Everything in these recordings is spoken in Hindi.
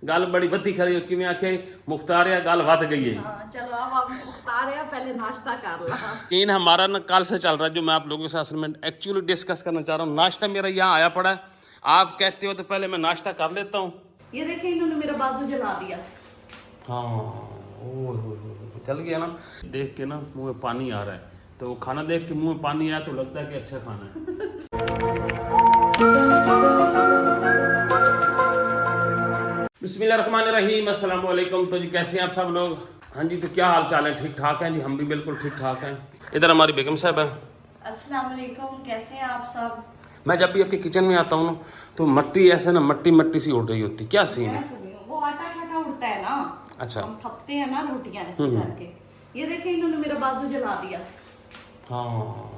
गल बड़ी बदी खरी कि मैं आखे मुख्तार या गल वध गई है। हाँ, चलो अब मुख्तार है, पहले नाश्ता कर ला। सीन हमारा ना कल से चल रहा है जो मैं आप लोगों के साथ असल में एक्चुअली डिस्कस करना चाह रहा हूँ। नाश्ता मेरा यहाँ आया पड़ा है, आप कहते हो तो पहले मैं नाश्ता कर लेता हूँ। ये देखिए इन्होंने मेरा बाजू जला दिया। हाँ चल गया ना, देख के ना मुंह में पानी आ रहा है, तो वो खाना देख के मुंह में पानी आया तो लगता है कि अच्छा खाना है। बिस्मिल्लाहिर्रहमानिर्रहीम, अस्सलाम वालेकुम। तो जी कैसे हैं आप सब लोग? हाँ जी, तो क्या हाल चाल है? ठीक ठाक हैं जी, हम भी बिल्कुल ठीक ठाक हैं। इधर हमारी बेगम साहब है। अस्सलाम वालेकुम, कैसे हैं आप सब? मैं जब भी आपके किचन में आता हूँ ना तो मट्टी ऐसे ना मट्टी सी उड़ रही होती, क्या सीन है? वो आटा शाटा उड़ता है ना, अच्छा, हम थपते हैं ना रोटियां ऐसे करके। ये देखिए इन्होंने मेरा बाजू जला दिया। हाँ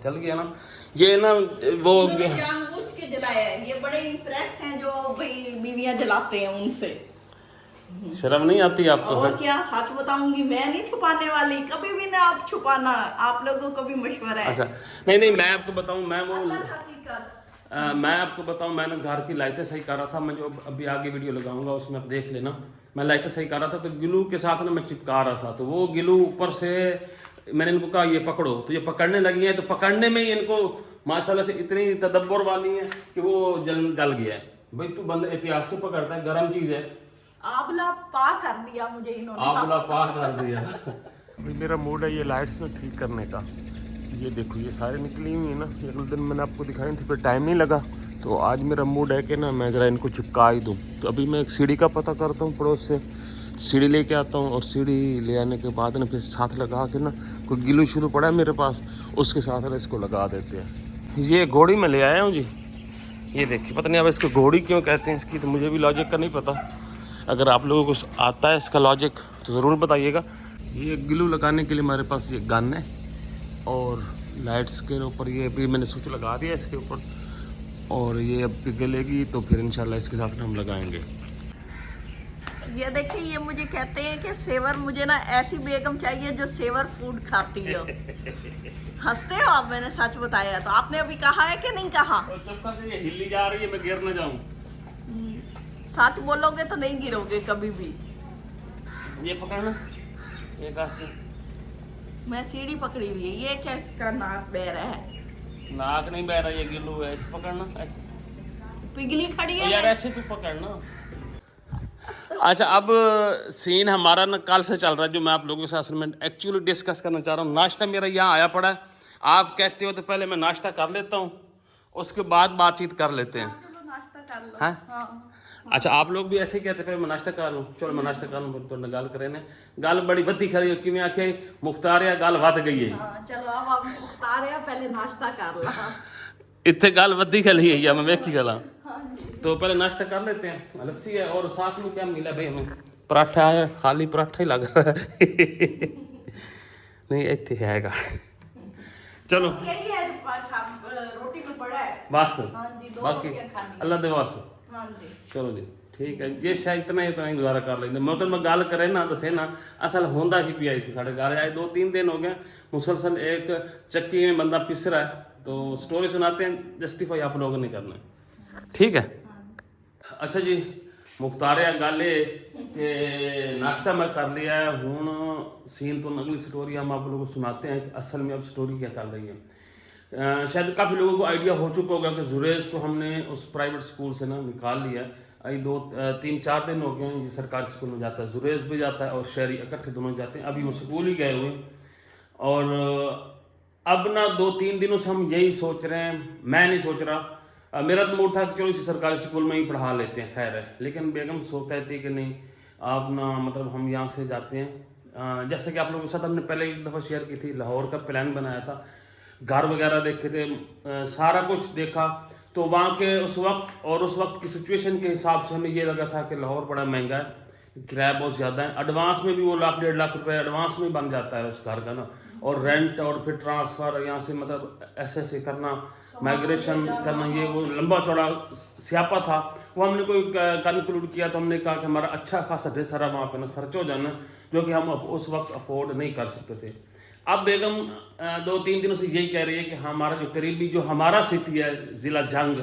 चल गया ना, ये ना वो जानबूझ के जलाया है। ये बड़े इम्प्रेस हैं जो भाई बीवियां जलाते हैं उनसे। शर्म नहीं आती आपको? और क्या, सच बताऊंगी, मैं नहीं छुपाने वाली, कभी भी ना आप छुपाना, आप लोगों को भी मशवरा है। अच्छा नहीं, मैं आपको बताऊं, मैं वो असल हकीकत। मैं आपको बताऊं, मैंने घर की लाइटें सही कर रहा था। मैं जो अभी आगे वीडियो लगाऊंगा उसमें आप देख लेना। मैं लाइटें सही कर रहा था तो गिलू के साथ ना मैं चिपका रहा था, तो वो गिलू ऊपर से मैंने इनको कहा ये पकड़ो, तो ये पकड़ने लगी हैं। तो पकड़ने में ही इनको माशाल्लाह से इतनी तदब्बर वाली है कि वो जल गया है। भाई तू बंद एहतियात से पकड़ता है, गर्म चीज़ है। आबला पा कर दिया मुझे इन्होंने। आबला पा कर दिया। मेरा मूड है ये लाइट्स में ठीक करने का। ये देखो ये सारे निकली हुई है ना, एक दिन मैंने आपको दिखाई थी, फिर टाइम नहीं लगा। तो आज मेरा मूड है कि ना मैं ज़रा इनको चिपका ही दूँ। तो अभी मैं एक सीढ़ी का पता करता हूँ, पड़ोस से सीढ़ी लेके आता हूँ, और सीढ़ी ले आने के बाद ना फिर साथ लगा के ना, कोई गिलू शुरू पड़ा है मेरे पास, उसके साथ ना इसको लगा देते हैं। ये घोड़ी में ले आया हूँ जी, ये देखिए। पता नहीं अब इसको घोड़ी क्यों कहते हैं इसकी, तो मुझे भी लॉजिक का नहीं पता। अगर आप लोगों को आता है इसका लॉजिक तो ज़रूर बताइएगा। ये ग्लू लगाने के लिए हमारे पास ये गन है, और लाइट्स के ऊपर ये अभी मैंने स्विच लगा दिया इसके ऊपर, और ये अब पिघलेगी तो फिर इंशाल्लाह इसके साथ हम लगाएंगे। ये देखिए ये मुझे कहते हैं कि सेवर, मुझे ना ऐसी बेगम चाहिए जो सेवर फूड खाती हो। हंसते हो आप, मैंने सच बताया तो आपने अभी कहा है कि नहीं कहा? ये हिली जा रही है, मैं गिर ना जाऊं। सच बोलोगे तो नहीं गिरोगे कभी भी। ये पकड़ना एक हाथ से। मैं सीढ़ी पकड़ी हुई है, ये क्या इसका नाक बह रहा है? नाक नहीं बह रहा, ये गिलू है, ऐसे पकड़ना, ऐसे पिघली खड़ी है यार, ऐसे तू पकड़ना। अच्छा, अब सीन हमारा ना कल से चल रहा है जो मैं आप लोगों के साथ असल में एक्चुअली डिस्कस करना चाह रहा हूँ। नाश्ता मेरा यहाँ आया पड़ा है, आप कहते हो तो पहले मैं नाश्ता कर लेता हूँ, उसके बाद बातचीत कर लेते हैं। चलो नाश्ता कर लो। हाँ? हाँ। अच्छा, आप लोग भी ऐसे ही कहते हैं मैं नाश्ता कर लूँ? चलो मैं नाश्ता कर लूँ, तो गल करें ने गल बड़ी बदी खरी कि मैं आखे मुख्तार या गल वध गई है। हाँ, चलो अब मुख्तार है, पहले नाश्ता कर ला। इतने गल वधी खली है या मैं वेखी गला। हाँ जी। तो पहले नाश्ता कर लेते हैं। लस्सी है और साथ में क्या मिला भाई हमें? पराठा है, खाली पराठा ही लग रहा है। नहीं इतने हैगा। चलो यही है, रोटी में पड़ा है बस, हाँ जी, दो बाकी रोटियां खानी। अल्लाह दे वास। हाँ जी। चलो जी ठीक है, ये शायद इतना ही गुजारा कर लेंगे। मतलब मैं गल करे ना दसे ना, असल होंदा ही पिया थी साढ़े घर आए 2-3 दिन हो गए मुसलसल एक चक्की में बंदा पिस रहा है। तो स्टोरी सुनाते हैं, जस्टिफाई आप लोगों ने करना है, ठीक है? अच्छा जी, मुख्तार गल कि नाश्ता मैं कर लिया है, हूँ सीन तो अगली स्टोरी हम आप लोगों को सुनाते हैं कि असल में अब स्टोरी क्या चल रही है। शायद काफ़ी लोगों को आइडिया हो चुका होगा कि जुरेज को हमने उस प्राइवेट स्कूल से ना निकाल लिया। अभी 2-3-4 दिन हो गए हैं ये सरकारी स्कूल में जाता है, जुरेज भी जाता है और शहरी इकट्ठे दोनों जाते हैं। अभी वो स्कूल ही गए हुए हैं, और अब ना 2-3 दिनों से हम यही सोच रहे हैं, मैं नहीं सोच रहा, मेरा तो मूड था कि चलो इसी सरकारी स्कूल में ही पढ़ा लेते हैं, खैर है। लेकिन बेगम कहती है कि नहीं, आप ना मतलब हम यहाँ से जाते हैं। जैसे कि आप लोगों के साथ हमने पहले एक दफ़ा शेयर की थी, लाहौर का प्लान बनाया था, घर वगैरह देखे थे, सारा कुछ देखा। तो वहाँ के उस वक्त की सिचुएशन के हिसाब से हमें ये लगा था कि लाहौर बड़ा महंगा है, किराया बहुत ज़्यादा है, एडवांस में भी वो 1-1.5 लाख रुपए एडवांस में बन जाता है उस घर का ना, और रेंट और फिर ट्रांसफ़र यहाँ से मतलब ऐसे करना, माइग्रेशन करना, ये वो लंबा चौड़ा स्यापा था। वो हमने कोई कंक्लूड किया, तो हमने कहा कि हमारा अच्छा खासा ढेर सारा वहाँ पे ना खर्च हो जाना, जो कि हम उस वक्त अफोर्ड नहीं कर सकते थे। अब बेगम 2-3 दिनों से यही कह रही है कि हमारा जो करीबी जो हमारा सिटी है ज़िला जंग,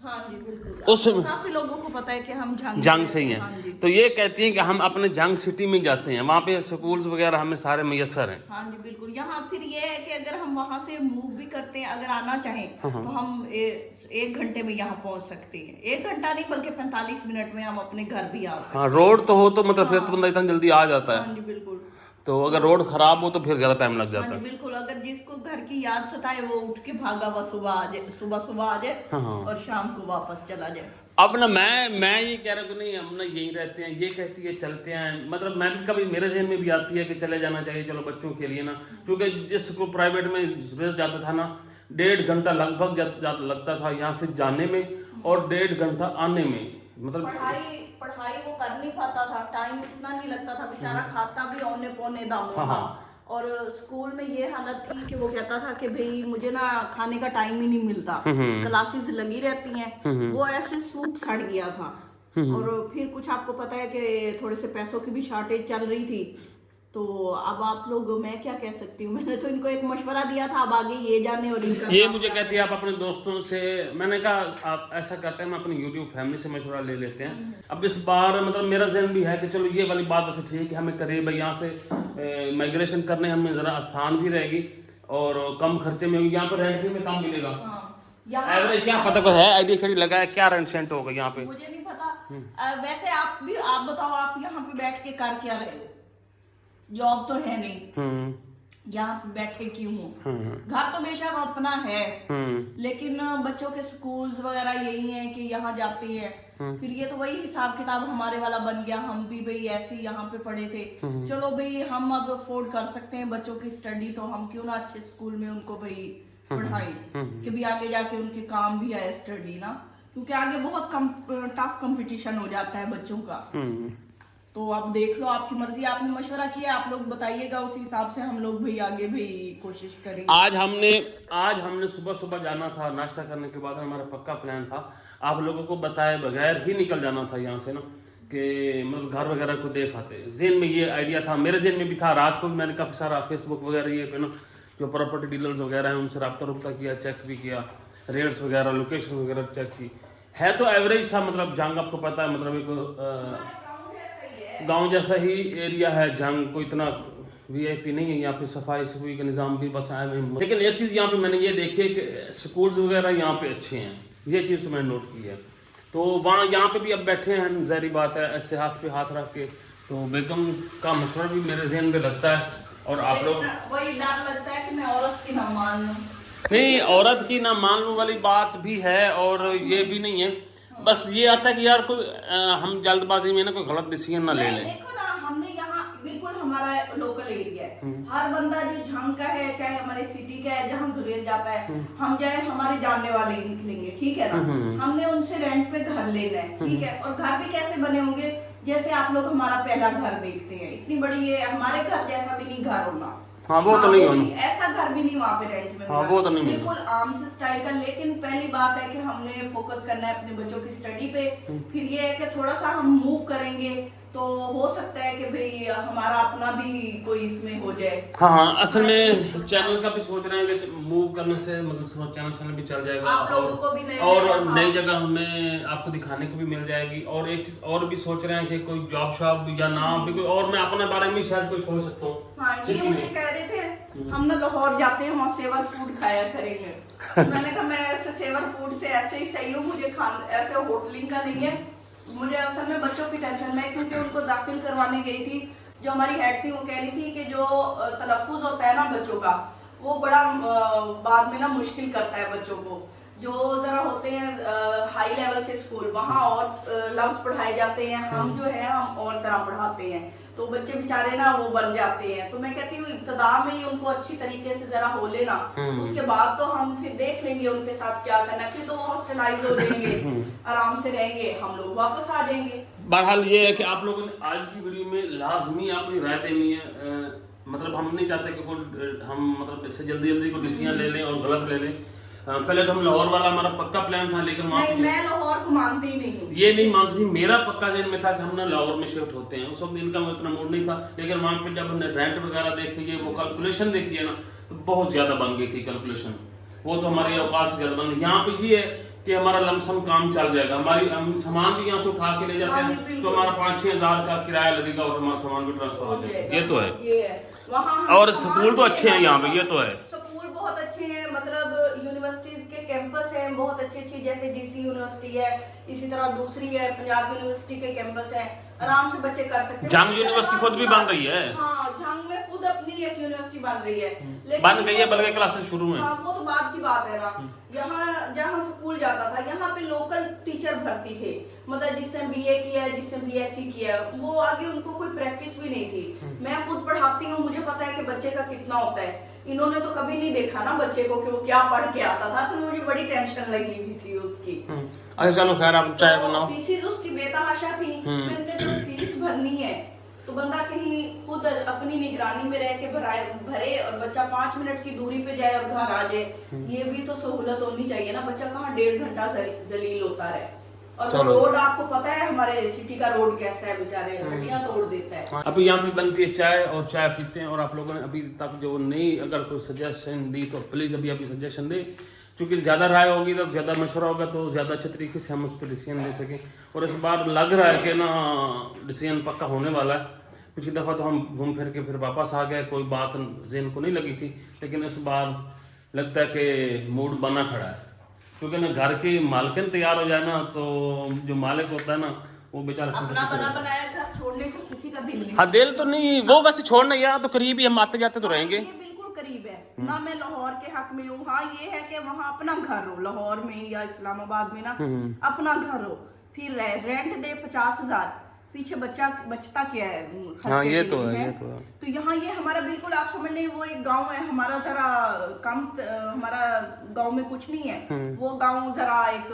हाँ जी बिल्कुल। उस काफी लोगों को पता है कि हम जंग से ही हाँ जी। हैं। तो ये कहती हैं कि हम अपने जंग सिटी में जाते हैं, वहाँ पे स्कूल्स वगैरह हमें सारे मैसर हैं। हाँ जी बिल्कुल। यहाँ फिर ये है कि अगर हम वहाँ से मूव भी करते हैं, अगर आना चाहें तो हम 1 घंटे में यहाँ पहुँच सकते हैं। 1 घंटा नहीं बल्कि 45 मिनट में हम अपने घर भी आ सकते हैं। हाँ, रोड तो हो तो मतलब फिर तो बंदा इतना जल्दी आ जाता हाँ है। जी बिल्कुल। तो अगर रोड खराब हो तो फिर ज़्यादा टाइम लग हाँ जाता जी है। बिल्कुल। अगर जिसको घर की याद सताए वो उठ के भागा हुआ सुबह आ जाए, सुबह आ जाए और शाम को वापस चला जाए। अब ना मैं ये कह रहा हूँ कि नहीं हम ना यहीं रहते हैं, ये कहती है चलते हैं, मतलब मैं भी कभी मेरे जहन में भी आती है कि चले जाना चाहिए, चलो बच्चों के लिए ना, क्योंकि जिसको प्राइवेट में रेस जाता था ना 1.5 घंटा लगभग लगता था यहाँ से जाने में और 1.5 घंटा आने में, मतलब पढ़ाई वो कर नहीं पाता था, टाइम इतना नहीं लगता था, बेचारा खाता भी औने पौने दामों था। और स्कूल में ये हालत थी कि वो कहता था कि भाई मुझे ना खाने का टाइम ही नहीं मिलता, क्लासेस लगी रहती हैं। वो ऐसे सूख सड़ गया था। और फिर कुछ आपको पता है कि थोड़े से पैसों की भी शॉर्टेज चल रही थी। तो अब आप लोग, मैं क्या कह सकती हूँ, मैंने तो इनको एक मशवरा दिया था, अब आगे ये जाने और इनका ये मुझे कहती है आप अपने दोस्तों से, मैंने कहा आप ऐसा करते हैं, मैं अपनी यूट्यूब फैमिली से मशवरा ले लेते हैं। अब इस बार मतलब मेरा जहन भी है कि चलो ये वाली बात वैसे ठीक है, हमें करीब है यहाँ से माइग्रेशन करने हमें ज़रा आसान भी रहेगी और कम खर्चे में होगी। यहाँ पर रेंट भी में कम मिलेगा। एवरेज क्या पता कोई है आइडिया स्टडी लगा है क्या रेंट सेंट होगा यहाँ पे? मुझे नहीं पता। वैसे आप बताओ, आप यहाँ पे बैठ के कर क्या रहे हो? जॉब तो है नहीं, यहाँ बैठे क्यों हो? घर तो बेशक अपना है, लेकिन बच्चों के स्कूल्स वगैरह यही है कि यहाँ जाते हैं। फिर ये तो वही हिसाब किताब हमारे वाला बन गया, हम भी भाई ऐसे यहाँ पे पढ़े थे। चलो भाई हम अब अफोर्ड कर सकते हैं बच्चों की स्टडी, तो हम क्यों ना अच्छे स्कूल में उनको भाई पढ़ाई कि भी आगे जाके उनके काम भी आए स्टडी ना, क्योंकि आगे बहुत टफ कंपटीशन हो जाता है बच्चों का। तो आप देख लो, आपकी मर्जी, आपने मशवरा किया, आप लोग बताइएगा, उसी हिसाब से हम लोग भाई आगे भी कोशिश करेंगे। आज हमने सुबह जाना था, नाश्ता करने के बाद हमारा पक्का प्लान था आप लोगों को बताए बगैर ही निकल जाना था यहाँ से ना, कि मतलब घर वगैरह को देख आते। जेन में ये आइडिया था, मेरे जेन में भी था। रात को भी मैंने काफ़ी सारा फेसबुक वगैरह ये पे ना जो प्रॉपर्टी डीलर्स वगैरह हैं उनसे रब्ता किया, चेक भी किया, रेट्स वगैरह, लोकेशन वगैरह चेक की। है तो एवरेज सा, मतलब जंग आपको पता है, मतलब एक गांव जैसा ही एरिया है जंग, कोई इतना वीआईपी नहीं है। यहाँ पे सफाई का निज़ाम भी बस आए हुए। लेकिन एक चीज़ यहाँ पे मैंने ये देखी है कि स्कूल्स वगैरह यहाँ पे अच्छे हैं, ये चीज़ तो मैंने नोट की है। तो वहाँ यहाँ पे भी अब बैठे हैं, ज़ाहिर बात है, ऐसे हाथ पे हाथ रख के। तो बेगम का मशवरा भी मेरे जहन में लगता है। और आप लोग, वही डर लगता है कि मैं औरत की ना मान लूं। नहीं, औरत की ना मान लूं वाली बात भी है और ये भी नहीं है, बस ये आता है कि यार कोई हम जल्दबाजी में ना कोई गलत डिसीजन ना ले लें। देखो ना, हमने यहाँ बिल्कुल हमारा लोकल एरिया है, हर बंदा जो झंग का है, चाहे हमारे सिटी का है, जहाँ जरूरत जाता है, हम जाए हमारे जानने वाले ही निकलेंगे, ठीक है ना। हमने उनसे रेंट पे घर लेना है, ठीक है। और घर भी कैसे बने होंगे, जैसे आप लोग हमारा पहला घर देखते हैं, इतनी बड़ी, ये हमारे घर जैसा भी नहीं घर होना। हाँ, वो तो नहीं होना, ऐसा घर भी नहीं वहाँ पे रेंट में। हाँ, वो तो नहीं, बिल्कुल आम से स्टाइल का। लेकिन पहली बात है कि हमने फोकस करना है अपने बच्चों की स्टडी पे। फिर ये है कि थोड़ा सा हम मूव करेंगे तो हो सकता है कि भाई हमारा अपना भी कोई इसमें हो जाए। हाँ, असल में चैनल का भी सोच रहे हैं कि मूव करने से मतलब चैनल भी चल जाएगा, आप लोगों को भी नई जगह हमें आपको दिखाने को भी मिल जाएगी। और एक चीज और भी सोच रहे हैं कि कोई जॉब शॉप या ना भी कोई, और मैं अपने बारे में शायद कोई सोच सकता हूँ। हाँ, ये मुझे कह रहे थे हम ना लाहौर जाते हैं, वहाँ सेवर फूड खाया करेंगे। मैंने कहा मैं ऐसे सेवर फूड से ऐसे ही सही हूँ, मुझे ऐसे होटलिंग का नहीं है। मुझे असल में बच्चों की टेंशन में, क्योंकि उनको दाखिल करवाने गई थी, जो हमारी हेड थी वो कह रही थी कि जो तलफ़ुज़ होता है ना बच्चों का, वो बड़ा बाद में ना मुश्किल करता है बच्चों को। जो जरा होते हैं हाई लेवल के स्कूल, वहाँ और लफ्ज़ पढ़ाए जाते हैं, हम जो है हम और तरह पढ़ाते हैं, तो बच्चे बेचारे ना वो बन जाते हैं। तो मैं कहती हूँ इब्तदा में ही उनको अच्छी तरीके से जरा हो लेना, उसके बाद तो हम फिर देख लेंगे उनके साथ क्या करना है। फिर तो वो हॉस्टलाइज हो जाएंगे, आराम से रहेंगे, हम लोग वापस आ जाएंगे। बहरहाल ये है कि आप लोगों ने आज की वीडियो में लाजमी अपनी राय देनी है। मतलब हम नहीं चाहते कि हम मतलब इससे जल्दी कोई डिसीजन ले लें और गलत ले लें। पहले तो हम लाहौर वाला हमारा पक्का प्लान था, लेकिन नहीं, मैं लाहौर को मानती ही नहीं हूँ। ये नहीं मानती थी, मेरा पक्का जहन में था कि हम ना लाहौर में शिफ्ट होते हैं। उस वक्त इनका उतना मूड नहीं था, लेकिन वहाँ पे जब हमने रेंट वगैरह देखी है, वो कैलकुलेशन देखी है ना, तो बहुत ज्यादा बन गई थी कैलकुलेशन। वो तो हमारी औकात से ज्यादा बन गई। यहाँ पे ये है कि हमारा लमसम काम चल जाएगा, हम सामान भी यहाँ से उठा के ले जाते हैं तो हमारा 5-6 हज़ार का किराया लगेगा और हमारा सामान भी ट्रांसफर हो जाएगा। ये तो है। और स्कूल तो अच्छे हैं यहाँ पे, ये तो है, स्कूल बहुत अच्छे हैं, मतलब यूनिवर्सिटीज के कैंपस हैं बहुत अच्छी, जैसे जीसी यूनिवर्सिटी है, इसी तरह दूसरी है पंजाब यूनिवर्सिटी के कैंपस है, आराम से बच्चे कर सकते हैं। जंग यूनिवर्सिटी खुद भी बन रही है। हाँ, जंग में खुद अपनी एक यूनिवर्सिटी बन रही है, लेकिन बन गई है, बल्कि क्लासेस शुरू में। हाँ, वो तो बात की बात है ना। यहाँ जहाँ स्कूल जाता था, यहाँ पे लोकल टीचर भर्ती थे, मतलब जिसने बीए किया है, जिसने बीएससी किया है, वो आगे उनको कोई प्रैक्टिस भी नहीं थी। मैं खुद पढ़ाती हूँ, मुझे पता है कि बच्चे का कितना होता है। इन्होंने तो कभी नहीं देखा ना बच्चे को कि वो क्या पढ़ के आता था, असल मुझे बड़ी टेंशन लगी हुई थी उसकी। अच्छा चलो खैर, आप चाय बनाओ। फीस उसकी बेतहाशा थी, मैंने कहा जब फीस भरनी है तो बंदा कहीं खुद अपनी निगरानी में रह के भरे और बच्चा 5 मिनट की दूरी पे जाए और घर आ जाए, ये भी तो सहूलत होनी चाहिए ना। बच्चा कहाँ 1.5 घंटा जलील होता है। और वो रोड आपको पता है हमारे सिटी का रोड कैसा है, बेचारे हड्डियां तोड़ देता है। अभी यहाँ पे बनती है चाय और चाय पीते हैं। और आप लोगों ने अभी तक जो नहीं, अगर कोई सजेशन दी तो प्लीज अभी सजेशन दे, क्योंकि ज़्यादा राय होगी तो ज़्यादा मशवरा होगा तो ज़्यादा अच्छे तरीके से हम उस पर डिसीजन ले सकें। और इस बार लग रहा है कि ना डिसीजन पक्का होने वाला है। पिछली दफ़ा तो हम घूम फिर के फिर वापस आ गए, कोई बात ज़हन को नहीं लगी थी, लेकिन इस बार लगता है कि मूड बना खड़ा है। क्योंकि ना घर की मालकिन तैयार हो जाए ना तो जो मालिक होता है ना वो बेचारा अपना बना बनाया घर छोड़ने को किसी का दिल नहीं। हाँ, दिल तो नहीं, वो वैसे छोड़ना, यहाँ तो करीब ही हम आते जाते तो रहेंगे। ये बिल्कुल करीब है ना, मैं लाहौर के हक में हूँ। हाँ, ये है कि वहाँ अपना घर हो, लाहौर में या इस्लामाबाद में ना अपना घर हो, फिर रेंट दे 50,000, पीछे बचता क्या है। हाँ, ये तो है, ये तो है। तो यहाँ ये हमारा बिल्कुल आप समझ लें वो एक गांव है हमारा, जरा कम, हमारा गांव में कुछ नहीं है, वो गांव जरा एक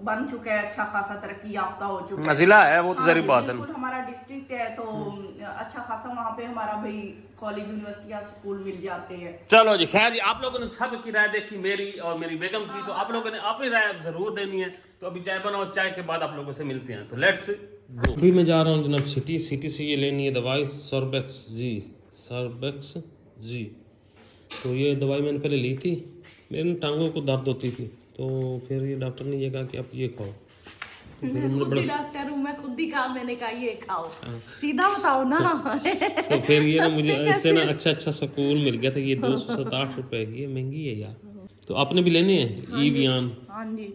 बन चुका है, अच्छा खासा तरक्की याफ्ता हो चुका है, जिला है वो तो जरूर बात है। बिल्कुल हमारा डिस्ट्रिक्ट है, तो अच्छा खासा वहाँ पे हमारा भाई कॉलेज यूनिवर्सिटी स्कूल मिल जाते हैं। चलो जी, खैर आप लोगों ने सब की राय देखी, मेरी और मेरी बेगम की, तो आप लोगों ने अपनी राय जरूर देनी है। तो अभी चाय बनाओ, चाय के बाद आप लोगों से मिलते हैं, तो लेट्स गो। अभी मैं जा रहा हूँ जनाब सिटी से ये लेनी है दवाई सर्बेक्स जी। तो ये दवाई मैंने पहले ली थी, मेरे टांगों को दर्द होती थी, तो फिर ये डॉक्टर ने ये कहा कि आप ये खाओ। तो फिर मैं खुद ही डॉक्टर हूँ, मैं खुद ही कहा, मैंने कहा ये खाओ, सीधा बताओ ना। तो फिर ये ना मुझे इससे ना अच्छा सुकून मिल गया था। ये 260 रुपए की है, महंगी है यार। तो आपने भी लेने हैं ईवियान,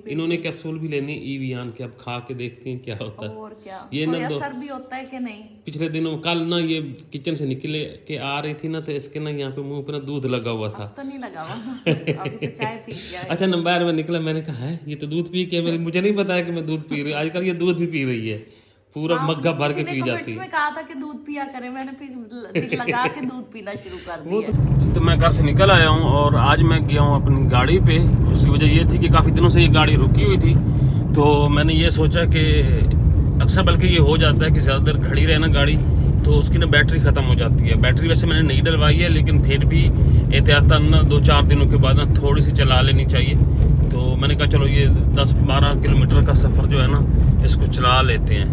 इन्होंने कैप्सूल भी लेनी है ईवियान के, अब खा के देखते हैं क्या होता है। और क्या ये कोई ना असर भी होता है कि नहीं। पिछले दिनों कल ना ये किचन से निकले के आ रही थी ना, तो इसके ना यहाँ पे मुंह पे ना दूध लगा हुआ था। तो नहीं लगा हुआ, अभी तो चाय पी लिया। अच्छा, नंबर में निकला, मैंने कहा है ये तो दूध पी के, मुझे नहीं पता है कि मैं दूध पी रही हूँ। आजकल ये दूध भी पी रही है, पूरा मग्गा भर के पी जाती है। में कहा था कि दूध पिया करें, मैंने दिल लगा के दूध पीना शुरू कर दिया। तो मैं घर से निकल आया हूँ और आज मैं गया हूँ अपनी गाड़ी पे। उसकी वजह ये थी कि काफ़ी दिनों से ये गाड़ी रुकी हुई थी, तो मैंने ये सोचा कि अक्सर बल्कि ये हो जाता है कि ज़्यादा देर खड़ी रहे ना गाड़ी तो उसकी ना बैटरी ख़त्म हो जाती है। बैटरी वैसे मैंने नहीं डलवाई है, लेकिन फिर भी एहतियातन ना 2-4 दिनों के बाद ना थोड़ी सी चला लेनी चाहिए। तो मैंने कहा चलो ये 10-12 किलोमीटर का सफ़र जो है ना इसको चला लेते हैं,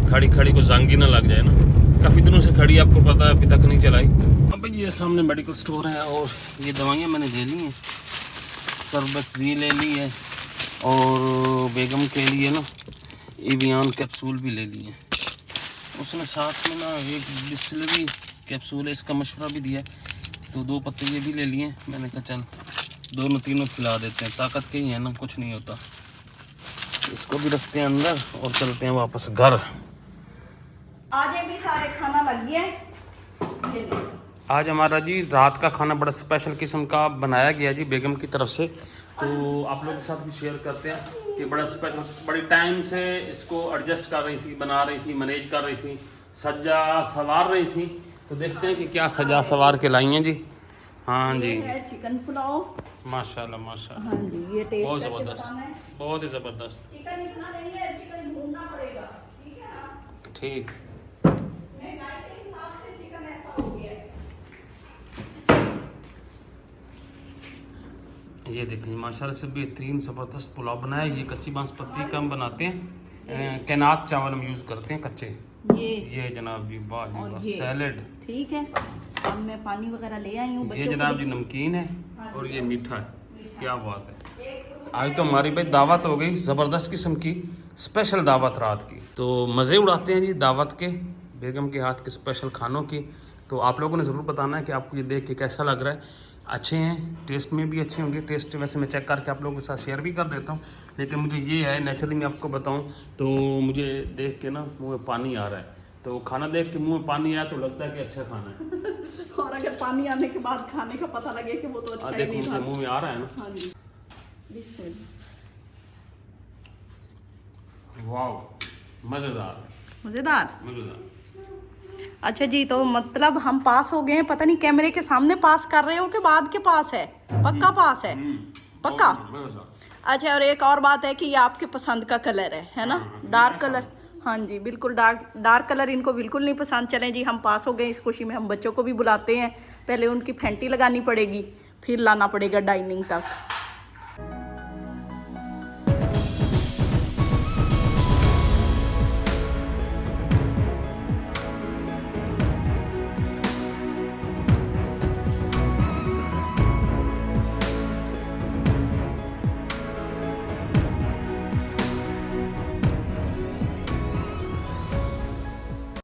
खड़ी को जंग ही ना लग जाए ना। काफ़ी दिनों से खड़ी, आपको पता है, अभी तक नहीं चलाई। अब ये सामने मेडिकल स्टोर है और ये दवाइयाँ मैंने ले ली हैं, सर्बेक्स जी ले ली है और बेगम के लिए ना ईवियान कैप्सूल भी ले ली है। उसने साथ में ना एक बिस्लरी कैप्सूल है, इसका मशवरा भी दिया, तो 2 पत्ते ये भी ले लिए। मैंने कहा चल दोनों तीनों खिला देते हैं, ताकत के ही है ना, कुछ नहीं होता। इसको भी रखते हैं अंदर और चलते हैं वापस घर। आज भी सारे खाना लग गया। आज हमारा जी रात का खाना बड़ा स्पेशल किस्म का बनाया गया जी बेगम की तरफ से, तो आप लोगों के साथ भी शेयर करते हैं कि बड़ा स्पेशल, बड़ी टाइम से इसको एडजस्ट कर रही थी, बना रही थी, मैनेज कर रही थी, सजा सवार रही थी। तो देखते हैं कि क्या सजा सवार के लाई हैं जी। हाँ जी, है चिकन पुलाव, माशाल्लाह माशाल्लाह। हाँ जी, ये टेस्ट बहुत ज़बरदस्त, बहुत ही ज़बरदस्त। चिकन इतना नहीं है, चिकन ढूंढना पड़ेगा, ठीक है ना। ठीक, महंगाई के हिसाब से चिकन ऐसा हो गया है। ये देखें माशाल्लाह से बेहतरीन ज़बरदस्त पुलाव बनाया। ये कच्ची बांसपत्ती का हम बनाते हैं, कैनात चावल हम यूज़ करते हैं कच्चे। ये जनाब जी, वाह जी वाह, सैलेड, ठीक है। अब मैं पानी वगैरह ले आई हूँ। ये जनाब जी नमकीन है और ये मीठा है, क्या बात है। आज तो हमारी भाई दावत हो गई, ज़बरदस्त किस्म की स्पेशल दावत रात की। तो मज़े उड़ाते हैं जी दावत के, बेगम के हाथ के स्पेशल खानों की। तो आप लोगों ने ज़रूर बताना है कि आपको ये देख के कैसा लग रहा है। अच्छे हैं, टेस्ट में भी अच्छे होंगे। टेस्ट वैसे मैं चेक करके आप लोगों के साथ शेयर भी कर देता हूँ, लेकिन मुझे ये है नेचुरली मैं आपको बताऊँ तो मुझे देख के ना मुँह में पानी आ रहा है। तो खाना देख के मुँह में पानी आया तो लगता है कि अच्छा खाना है। और अगर पानी आने के बाद खाने का पता लगे कि वो तो अच्छा ही नहीं था। मुँह में आ रहा है ना। हाँ जी, वाह, मज़ेदार मज़ेदार। मज़ेदार। अच्छा जी, तो मतलब हम पास हो गए हैं। पता नहीं कैमरे के सामने पास कर रहे हो कि बाद के पास है? पक्का पास है? पक्का। अच्छा, और एक और बात है कि ये आपके पसंद का कलर है ना? Dark colour. हाँ जी, बिल्कुल डार्क कलर इनको बिल्कुल नहीं पसंद। चलें जी, हम पास हो गए। इस खुशी में हम बच्चों को भी बुलाते हैं। पहले उनकी फैंटी लगानी पड़ेगी, फिर लाना पड़ेगा डाइनिंग तक।